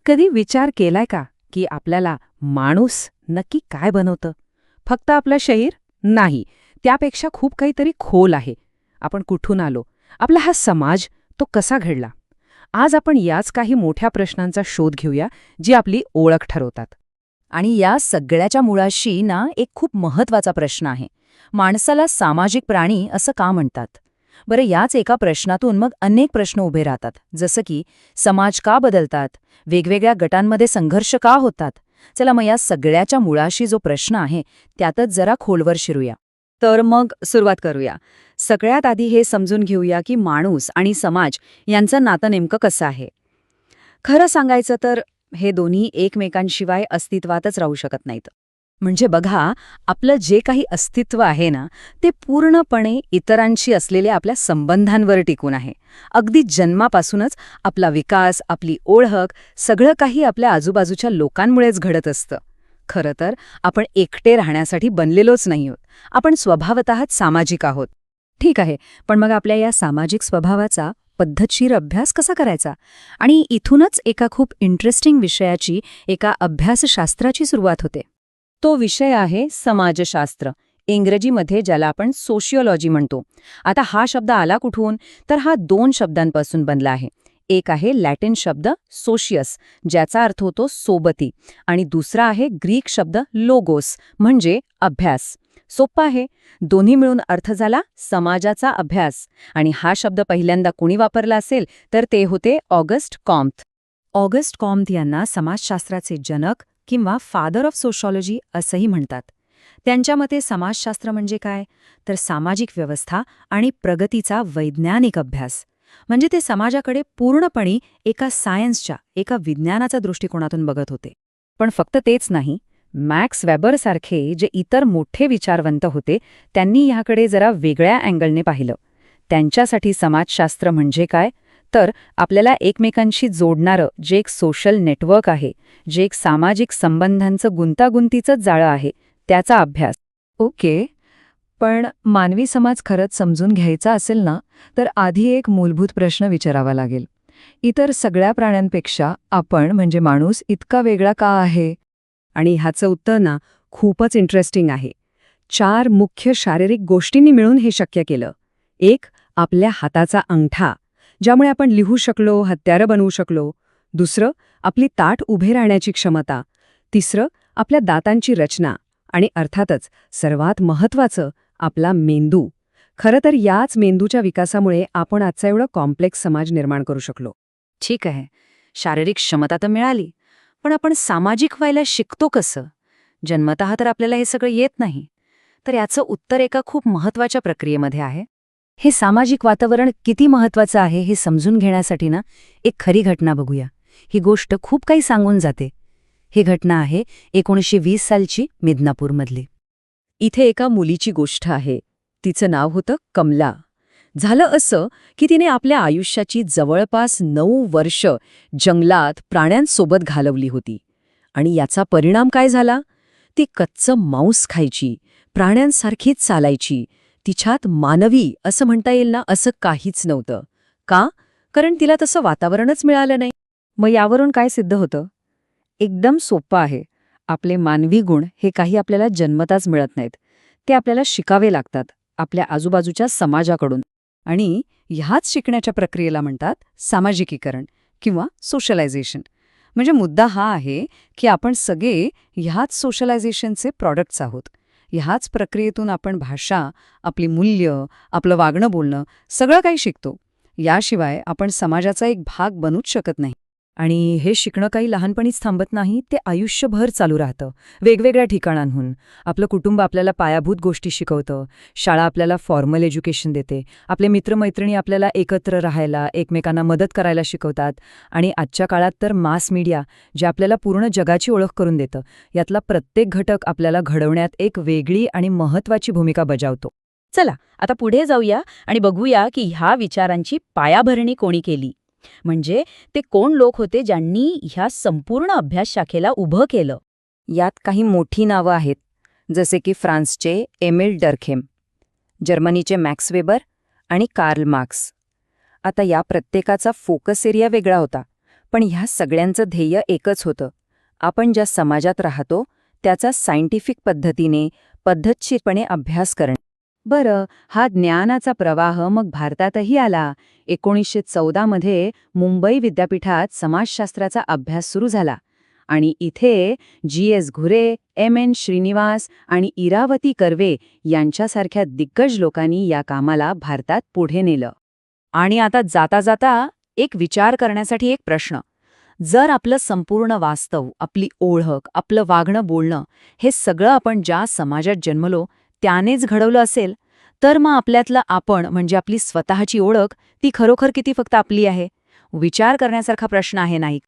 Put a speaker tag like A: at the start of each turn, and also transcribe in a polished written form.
A: कधी विचार केलाय का की आपल्याला माणूस नक्की काय बनवतं? फक्त आपलं शरीर? नाही, त्यापेक्षा खूप काहीतरी खोल आहे. आपण कुठून आलो? आपला हा समाज तो कसा घडला? आज आपण याच काही मोठ्या प्रश्नांचा शोध घेऊया, जी आपली ओळख ठरवतात.
B: आणि या सगळ्याच्या मुळाशी ना एक खूप महत्वाचा प्रश्न आहे. माणसाला सामाजिक प्राणी असं का म्हणतात? बरं, याच एका प्रश्नातून मग अनेक प्रश्न उभे राहतात, जसं की समाज का बदलतात, वेगवेगळ्या गटांमध्ये संघर्ष का होतात. चला मग या सगळ्याच्या मुळाशी जो प्रश्न आहे त्यातच जरा खोलवर शिरूया.
C: तर मग सुरुवात करूया. सगळ्यात आधी हे समजून घेऊया की माणूस आणि समाज यांचं नातं नेमकं कसं आहे. खरं सांगायचं तर हे दोन्ही एकमेकांशिवाय अस्तित्वातच राहू शकत नाहीत.
B: म्हणजे बघा, आपलं जे काही अस्तित्व आहे ना, ते पूर्णपणे इतरांशी असलेल्या आपल्या संबंधांवर टिकून आहे. अगदी जन्मापासूनच आपला विकास, आपली ओळख, सगळं काही आपल्या आजूबाजूच्या लोकांमुळेच घडत असतं. खरं तर आपण एकटे राहण्यासाठी बनलेलोच नाही आहोत. आपण स्वभावतःच सामाजिक आहोत. ठीक आहे, पण मग आपल्या या सामाजिक स्वभावाचा पद्धतशीर अभ्यास कसा करायचा? आणि इथूनच एका खूप इंटरेस्टिंग विषयाची, एका अभ्यासशास्त्राची सुरुवात होते.
C: तो विषय आहे समाजशास्त्र, इंग्रजीमध्ये ज्याला आपण सोशिओलॉजी म्हणतो. आता हा शब्द आला कुठून? तर हा 2 शब्दांपासून बनला आहे. एक आहे लॅटिन शब्द सोशियस, ज्याचा अर्थ होतो सोबती, आणि दुसरा आहे ग्रीक शब्द लोगोस, म्हणजे अभ्यास. सोप्पा आहे. दोन्ही मिळून अर्थ झाला समाजाचा अभ्यास. आणि हा शब्द पहिल्यांदा कोणी वापरला असेल तर ते होते ऑगस्ट कॉम्त.
B: ऑगस्ट कॉम्त यांना समाजशास्त्राचे जनक किंवा फादर ऑफ सोशॉलॉजी असंही म्हणतात. त्यांच्या मते समाजशास्त्र म्हणजे काय? तर सामाजिक व्यवस्था आणि प्रगतीचा वैज्ञानिक अभ्यास. म्हणजे ते समाजाकडे पूर्णपणे एका सायन्सच्या, एका विज्ञानाच्या दृष्टिकोनातून बघत होते.
C: पण फक्त तेच नाही, मॅक्स वेबरसारखे जे इतर मोठे विचारवंत होते त्यांनी ह्याकडे जरा वेगळ्या अँगलने पाहिलं. त्यांच्यासाठी समाजशास्त्र म्हणजे काय? तर आपल्याला एकमेकांशी जोडणारं जे एक सोशल नेटवर्क आहे, जे एक सामाजिक संबंधांचं गुंतागुंतीचं जाळं आहे, त्याचा अभ्यास.
B: ओके, पण मानवी समाज खरंच समजून घ्यायचा असेल ना, तर आधी एक मूलभूत प्रश्न विचारावा लागेल. इतर सगळ्या प्राण्यांपेक्षा आपण म्हणजे माणूस इतका वेगळा का आहे?
C: आणि ह्याचं उत्तर ना खूपच इंटरेस्टिंग आहे. 4 मुख्य शारीरिक गोष्टींनी मिळून हे शक्य केलं. एक, आपल्या हाताचा अंगठा, ज्यामुळे आपण लिहू शकलो, हत्यारं बनवू शकलो. दुसरं, आपली ताठ उभे राहण्याची क्षमता. तिसरं, आपल्या दातांची रचना. आणि अर्थातच सर्वात महत्त्वाचं, आपला मेंदू. खरं तर याच मेंदूच्या विकासामुळे आपण आजचा एवढा कॉम्प्लेक्स समाज निर्माण करू शकलो.
B: ठीक आहे, शारीरिक क्षमता तर मिळाली, पण आपण सामाजिक व्हायला शिकतो कसं? जन्मतः तर आपल्याला हे सगळं येत नाही. तर याचं उत्तर एका खूप महत्त्वाच्या प्रक्रियेमध्ये आहे. हे सामाजिक वातावरण किती महत्त्वाचं आहे हे समजून घेण्यासाठी ना, एक खरी घटना बघूया. ही गोष्ट खूप काही सांगून जाते. ही घटना आहे 1920 सालची मिदनापूरमधली.
C: इथे एका मुलीची गोष्ट आहे. तिचं नाव होतं कमला. झालं असं की तिने आपल्या आयुष्याची जवळपास 9 वर्ष जंगलात प्राण्यांसोबत घालवली होती. आणि याचा परिणाम काय झाला? ती कच्चं मांस खायची, प्राण्यांसारखीच चालायची. तिच्यात मानवी असं म्हणता येईल ना, असं काहीच नव्हतं. का? कारण तिला तसं वातावरणच मिळालं नाही. मग यावरून काय सिद्ध होतं? एकदम सोपं आहे. आपले मानवी गुण हे काही आपल्याला जन्मताच मिळत नाहीत. ते आपल्याला शिकावे लागतात आपल्या आजूबाजूच्या समाजाकडून. आणि ह्याच शिकण्याच्या प्रक्रियेला म्हणतात सामाजिकीकरण किंवा सोशलायझेशन. म्हणजे मुद्दा हा आहे की आपण सगळे ह्याच सोशलायझेशनचे प्रॉडक्ट्स आहोत. ह्याच प्रक्रियेतून आपण भाषा, आपली मूल्य, आपलं वागणं बोलणं सगळं काही शिकतो. याशिवाय आपण समाजाचा एक भाग बनूच शकत नाही. आणि हे शिकणं काही लहानपणीच थांबत नाही, ते आयुष्यभर चालू राहतं, वेगवेगळ्या ठिकाणांहून. आपलं कुटुंब आपल्याला पायाभूत गोष्टी शिकवतं, शाळा आपल्याला फॉर्मल एज्युकेशन देते, आपले मित्रमैत्रिणी आपल्याला एकत्र राहायला, एकमेकांना मदत करायला शिकवतात, आणि आजच्या काळात तर मास मीडिया, जे आपल्याला पूर्ण जगाची ओळख करून देतं, यातला प्रत्येक घटक आपल्याला घडवण्यात एक वेगळी आणि महत्त्वाची भूमिका बजावतो.
B: चला आता पुढे जाऊया आणि बघूया की ह्या विचारांची पायाभरणी कोणी केली. म्हणजे ते कोण लोक होते ज्यांनी ह्या संपूर्ण अभ्यास शाखेला उभं केलं.
C: यात काही मोठी नावं आहेत, जसे की फ्रान्सचे एमिल डर्खेम, जर्मनीचे मॅक्स वेबर आणि कार्ल मार्क्स. आता या प्रत्येकाचा फोकस एरिया वेगळा होता,
B: पण ह्या सगळ्यांचं ध्येय एकच होतं. आपण ज्या समाजात राहतो त्याचा सायंटिफिक पद्धतीने, पद्धतशीरपणे अभ्यास करणे. बरं, हा ज्ञानाचा प्रवाह मग भारतातही आला. 1914 मध्ये मुंबई विद्यापीठात समाजशास्त्राचा अभ्यास सुरू झाला आणि इथे G.S. घुरे, M.N. श्रीनिवास आणि इरावती कर्वे यांच्यासारख्या दिग्गज लोकांनी या कामाला भारतात पुढे नेलं. आणि आता जाता जाता एक विचार करण्यासाठी एक प्रश्न. जर आपलं संपूर्ण वास्तव, आपली ओळख, आपलं वागणं बोलणं हे सगळं आपण ज्या समाजात जन्मलो त्यानेच घडवलं असेल, तर मग आपल्यातलं आपण म्हणजे आपली स्वतःची ओळख ती खरोखर किती फक्त आपली आहे? विचार करण्यासारखा प्रश्न आहे नाही?